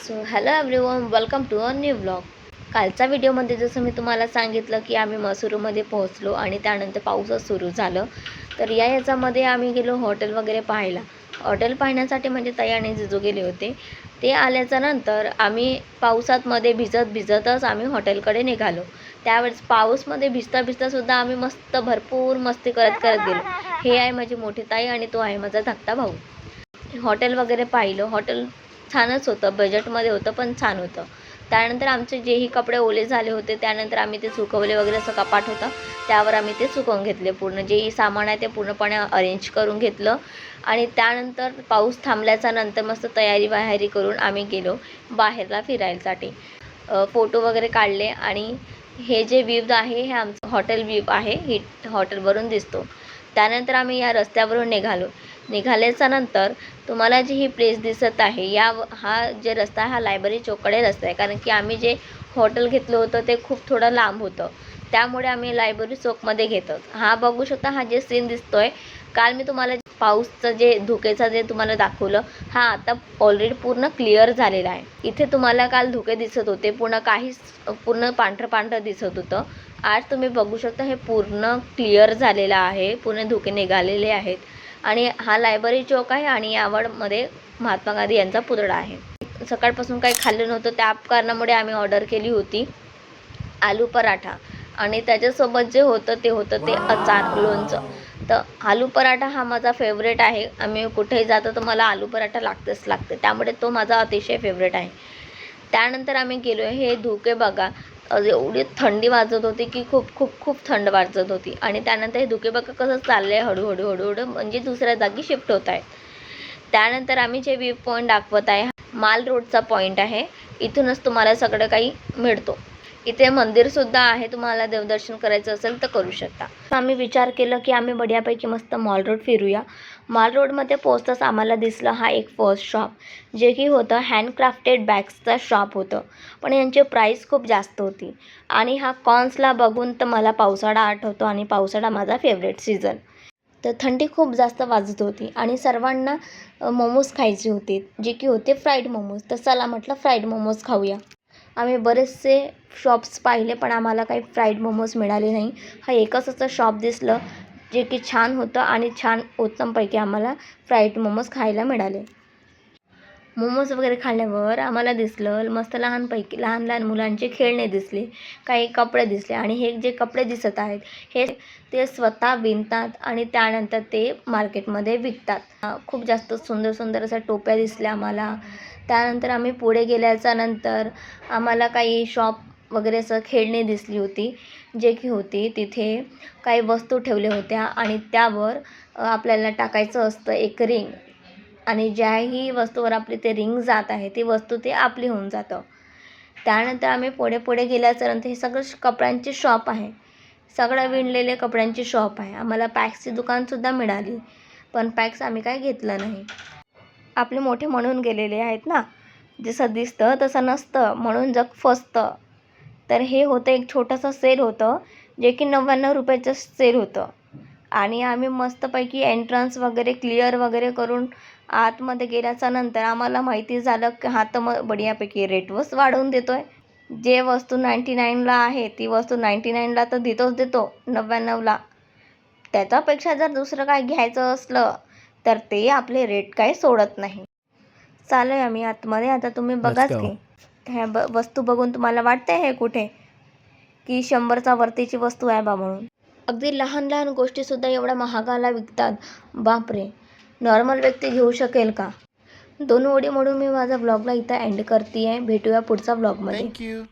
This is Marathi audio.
So hello everyone, welcome to a new blog. कालच्या व्हिडिओमध्ये जसं मी तुम्हाला सांगितलं की आम्ही मसुरूमध्ये पोहोचलो आणि त्यानंतर पाऊसच सुरू झालं. तर याच्यामध्ये आम्ही गेलो हॉटेल वगैरे पाहायला. हॉटेल पाहण्यासाठी म्हणजे ताई आणि जिजू गेले होते. ते आल्याच्या नंतर आम्ही पावसामध्ये भिजतच आम्ही हॉटेलकडे निघालो. त्यावेळेस पाऊसमध्ये भिजता सुद्धा आम्ही मस्त भरपूर मस्ती करत करत गेलो. हे आहे माझी मोठी ताई आणि तो आहे माझा धाकटा भाऊ. हॉटेल वगैरे पाहिलं. हॉटेल छानच होतं, बजेटमध्ये होतं पण छान होतं. त्यानंतर आमचे जेही कपडे ओले झाले होते त्यानंतर आम्ही ते सुकवले वगैरे. असं कपाट होतं त्यावर आम्ही ते सुकवून घेतले. पूर्ण जेही सामान आहे ते पूर्णपणे अरेंज करून घेतलं आणि त्यानंतर पाऊस थांबल्याच्या नंतर मस्त तयारी करून आम्ही गेलो बाहेरला फिरायसाठी. फोटो वगैरे काढले आणि हे जे व्ह्यू आहे हे आमचं हॉटेल व्ह्यू आहे, ही हॉटेलवरून दिसतो. त्यानंतर आम्ही या रस्त्यावरून निघाल्याच्या नंतर तुम्हाला जी ही प्लेस दिसत आहे हा जे रस्ता आहे हा लायब्ररी चौककडे रस्ता आहे. कारण की आम्ही जे हॉटेल घेतलं होतं ते खूप थोडं लांब होतं, त्यामुळे आम्ही लायब्ररी चौकमध्ये घेतो. हा बघू शकता, हा जे सीन दिसतोय काल मी तुम्हाला पाऊसचं जे धुकेचं जे तुम्हाला दाखवलं, हा आता ऑलरेडी पूर्ण क्लिअर झालेला आहे. इथे तुम्हाला काल धुके दिसत होते, पूर्ण पांढरं दिसत होतं. आज तुम्ही बघू शकता हे पूर्ण क्लिअर झालेलं आहे, पूर्ण धुके निघालेले आहेत. आणि हा लायब्ररी चौक आहे आणि यावरमध्ये महात्मा गांधी यांचा पुतळा आहे. सकाळपासून काही खाल्लं नव्हतं, त्या कारणामुळे आम्ही ऑर्डर केली होती आलू पराठा आणि त्याच्यासोबत जे होतं ते अचार लोणचं. तर आलू पराठा हा माझा फेवरेट आहे. आम्ही कुठेही जातो तर मला आलू पराठा लागते, त्यामुळे तो माझा अतिशय फेवरेट आहे. त्यानंतर आम्ही गेलो. हे धुके बघा, एवढी थंडी वाजत होती की खूप थंड वाजत होती. आणि त्यानंतर हे धुके बघा कसं चाललं आहे, हळूहळू म्हणजे दुसऱ्या जागी शिफ्ट होत आहेत. त्यानंतर आम्ही जे व्ह्यू पॉईंट दाखवत आहे माल रोडचा पॉईंट आहे. इथूनच तुम्हाला सगळं काही मिळतो. इथे मंदिरसुद्धा आहे, तुम्हाला देवदर्शन करायचं असेल तर करू शकता. आम्ही विचार केलं की आम्ही बढियापैकी मस्त मॉल रोड फिरूया. मॉल रोडमध्ये पोहोचताच आम्हाला दिसलं हा एक फर्स्ट शॉप, जे की होतं हँडक्राफ्टेड बॅग्सचा शॉप होतं. पण यांची प्राईस खूप जास्त होती. आणि हा कॉन्सला बघून तर मला पावसाळा आठवतो आणि पावसाळा माझा फेवरेट सीझन. तर थंडी खूप जास्त वाजत होती आणि सर्वांना मोमोज खायचे होते, जे की होते फ्राईड मोमोज. तर चला म्हटलं फ्राईड मोमोज खाऊया. आम्ही बरेचसे शॉप्स पाहिले पण आम्हाला काही फ्राईड मोमोज मिळाले नाही. हा एकच असं शॉप दिसलं जे की छान होतं आणि छान उत्तमपैकी आम्हाला फ्राईड मोमोज खायला मिळाले. मोमोज वगैरे खाल्ल्यावर आम्हाला दिसलं मस्त लहान लहान मुलांचे खेळणे दिसले, काही कपडे दिसले. आणि हे जे कपडे दिसत आहेत हे ते स्वतः विणतात आणि त्यानंतर ते मार्केटमध्ये विकतात. खूप जास्त सुंदर अशा टोप्या दिसल्या आम्हाला. त्यानंतर आम्ही पुढे गेल्याच्या नंतर आम्हाला काही शॉप वगैरे असं खेळणी दिसली होती, जे की होती तिथे काही वस्तू ठेवल्या होत्या आणि त्यावर आपल्याला टाकायचं असतं एक रिंग. आणि ज्याही वस्तूवर आपली ते रिंग जात आहे ती वस्तू ते आपली होऊन जातं. त्यानंतर आम्ही पुढे गेल्याच्या नंतर हे सगळं कपड्यांची शॉप आहे, सगळं विणलेले कपड्यांची शॉप आहे. आम्हाला पॅक्सची दुकानसुद्धा मिळाली, पण पॅक्स आम्ही काय घेतलं नाही. आपले मोठे म्हणून गेलेले आहेत ना, जसं दिसतं तसं नसतं, म्हणून जग फसतं. तर हे होतं एक छोटंसं सेल होतं, जे की 99 रुपयाचं सेल होतं. आणि आम्ही मस्तपैकी एंट्रन्स वगैरे क्लिअर वगैरे करून आतमध्ये गेल्याच्या नंतर आम्हाला माहिती झालं की हा तर मग बढियापैकी रेटवच वाढवून देतो आहे. जे वस्तू 99ला आहे ती वस्तू 99ला तर देतो 99ला. त्याच्यापेक्षा जर दुसरं काय घ्यायचं असलं तर ते आपले रेट काय सोडत नाही. चालू आहे आम्ही आतमध्ये. आता तुम्ही बघाच की ह्या वस्तू बघून तुम्हाला वाटतंय हे कुठे की 100च्या वरतीची वस्तू आहे बा म्हणून. अगदी लहान गोष्टीसुद्धा एवढ्या महागाला विकतात. बापरे, नॉर्मल व्यक्ती घेऊ शकेल का? 2 ओळी म्हणून मी माझा व्लॉगला इथं एंड करते आहे. भेटूया पुढचा व्लॉगमध्ये.